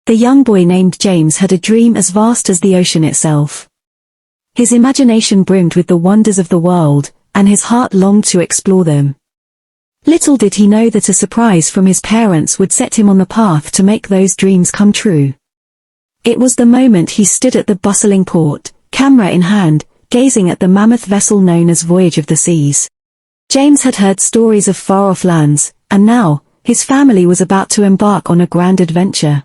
The young boy named James had a dream as vast as the ocean itself. His imagination brimmed with the wonders of the world, and his heart longed to explore them. Little did he know that a surprise from his parents would set him on the path to make those dreams come true. It was the moment he stood at the bustling port, camera in hand, gazing at the mammoth vessel known as Voyage of the Seas. James had heard stories of far-off lands, and now, his family was about to embark on a grand adventure.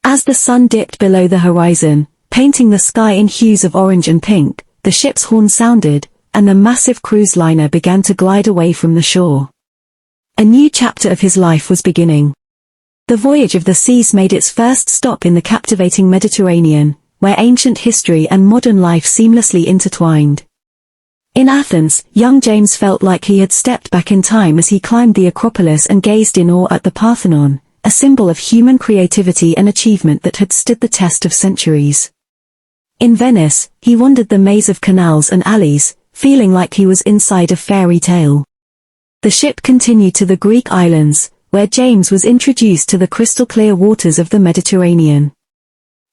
As the sun dipped below the horizon, painting the sky in hues of orange and pink, the ship's horn sounded, and the massive cruise liner began to glide away from the shore. A new chapter of his life was beginning. The Voyage of the Seas made its first stop in the captivating Mediterranean, where ancient history and modern life seamlessly intertwined. In Athens, young James felt like he had stepped back in time as he climbed the Acropolis and gazed in awe at the Parthenon, a symbol of human creativity and achievement that had stood the test of centuries. In Venice, he wandered the maze of canals and alleys, feeling like he was inside a fairy tale. The ship continued to the Greek islands, where James was introduced to the crystal-clear waters of the Mediterranean.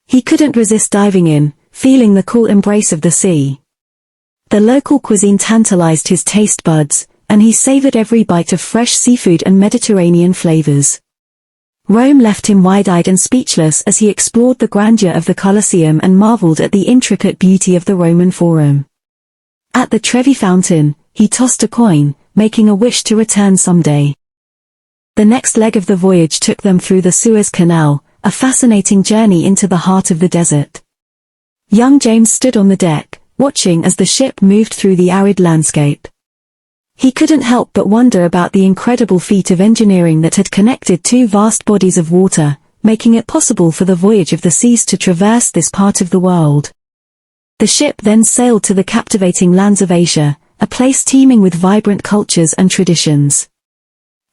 He couldn't resist diving in, feeling the cool embrace of the sea. The local cuisine tantalized his taste buds, and he savored every bite of fresh seafood and Mediterranean flavors. Rome left him wide-eyed and speechless as he explored the grandeur of the Colosseum and marveled at the intricate beauty of the Roman Forum. At the Trevi Fountain, he tossed a coin, making a wish to return someday. The next leg of the voyage took them through the Suez Canal, a fascinating journey into the heart of the desert. Young James stood on the deck, watching as the ship moved through the arid landscape. He couldn't help but wonder about the incredible feat of engineering that had connected two vast bodies of water, making it possible for the Voyage of the Seas to traverse this part of the world. The ship then sailed to the captivating lands of Asia, a place teeming with vibrant cultures and traditions.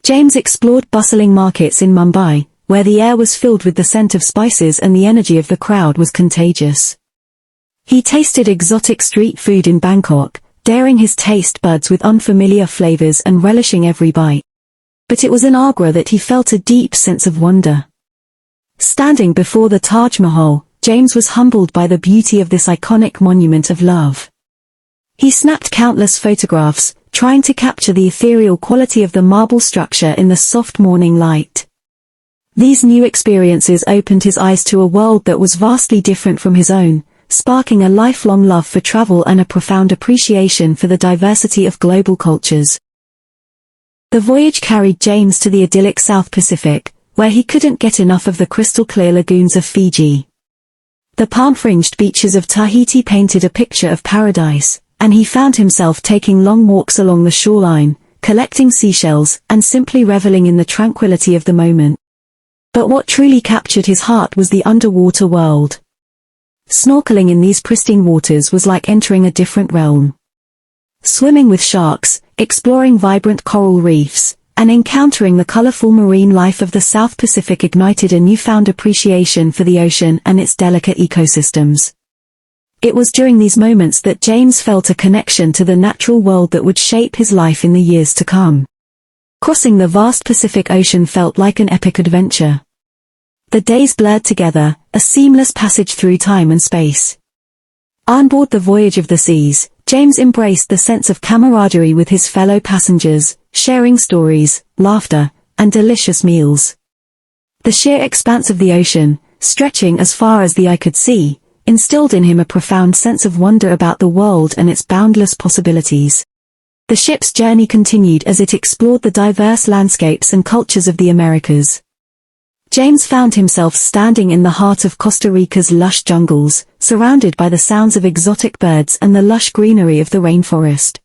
James explored bustling markets in Mumbai, where the air was filled with the scent of spices and the energy of the crowd was contagious. He tasted exotic street food in Bangkok, daring his taste buds with unfamiliar flavors and relishing every bite. But it was in Agra that he felt a deep sense of wonder. Standing before the Taj Mahal, James was humbled by the beauty of this iconic monument of love. He snapped countless photographs, trying to capture the ethereal quality of the marble structure in the soft morning light. These new experiences opened his eyes to a world that was vastly different from his own, sparking a lifelong love for travel and a profound appreciation for the diversity of global cultures. The voyage carried James to the idyllic South Pacific, where he couldn't get enough of the crystal-clear lagoons of Fiji. The palm-fringed beaches of Tahiti painted a picture of paradise, and he found himself taking long walks along the shoreline, collecting seashells, and simply reveling in the tranquility of the moment. But what truly captured his heart was the underwater world. Snorkeling in these pristine waters was like entering a different realm. Swimming with sharks, exploring vibrant coral reefs, and encountering the colorful marine life of the South Pacific ignited a newfound appreciation for the ocean and its delicate ecosystems. It was during these moments that James felt a connection to the natural world that would shape his life in the years to come. Crossing the vast Pacific Ocean felt like an epic adventure. The days blurred together, a seamless passage through time and space. On board the Voyage of the Seas, James embraced the sense of camaraderie with his fellow passengers, sharing stories, laughter, and delicious meals. The sheer expanse of the ocean, stretching as far as the eye could see, instilled in him a profound sense of wonder about the world and its boundless possibilities. The ship's journey continued as it explored the diverse landscapes and cultures of the Americas. James found himself standing in the heart of Costa Rica's lush jungles, surrounded by the sounds of exotic birds and the lush greenery of the rainforest.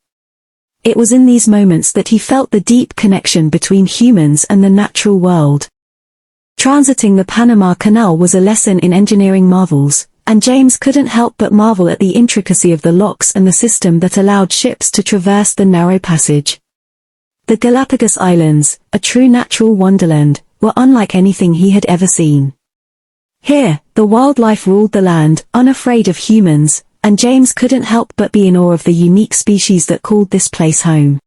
It was in these moments that he felt the deep connection between humans and the natural world. Transiting the Panama Canal was a lesson in engineering marvels, and James couldn't help but marvel at the intricacy of the locks and the system that allowed ships to traverse the narrow passage. The Galapagos Islands, a true natural wonderland, were unlike anything he had ever seen. Here, the wildlife ruled the land, unafraid of humans, and James couldn't help but be in awe of the unique species that called this place home.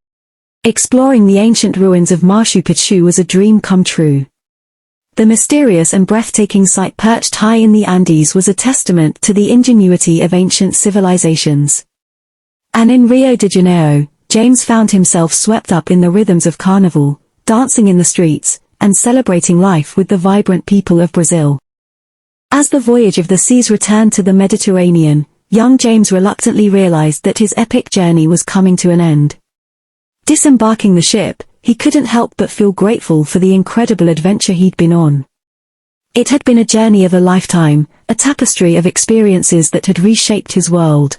Exploring the ancient ruins of Machu Picchu was a dream come true. The mysterious and breathtaking sight perched high in the Andes was a testament to the ingenuity of ancient civilizations. And in Rio de Janeiro, James found himself swept up in the rhythms of carnival, dancing in the streets, and celebrating life with the vibrant people of Brazil. As the voyage of the seas returned to the Mediterranean, young James reluctantly realized that his epic journey was coming to an end. Disembarking the ship, he couldn't help but feel grateful for the incredible adventure he'd been on. It had been a journey of a lifetime, a tapestry of experiences that had reshaped his world.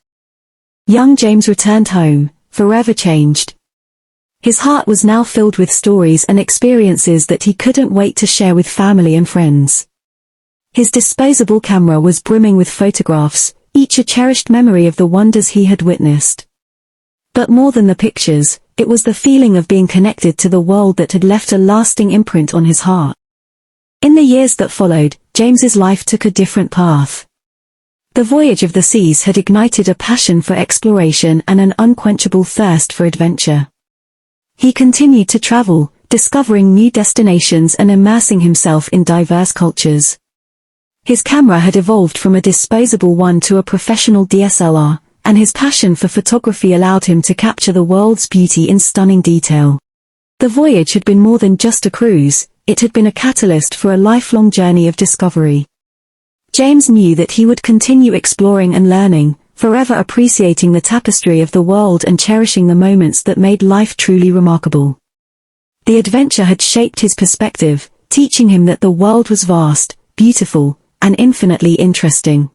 Young James returned home, forever changed. His heart was now filled with stories and experiences that he couldn't wait to share with family and friends. His disposable camera was brimming with photographs, each a cherished memory of the wonders he had witnessed. But more than the pictures, it was the feeling of being connected to the world that had left a lasting imprint on his heart. In the years that followed, James's life took a different path. The voyage of the seas had ignited a passion for exploration and an unquenchable thirst for adventure. He continued to travel, discovering new destinations and immersing himself in diverse cultures. His camera had evolved from a disposable one to a professional DSLR, and his passion for photography allowed him to capture the world's beauty in stunning detail. The voyage had been more than just a cruise, it had been a catalyst for a lifelong journey of discovery. James knew that he would continue exploring and learning, forever appreciating the tapestry of the world and cherishing the moments that made life truly remarkable. The adventure had shaped his perspective, teaching him that the world was vast, beautiful, and infinitely interesting.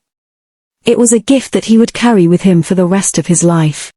It was a gift that he would carry with him for the rest of his life.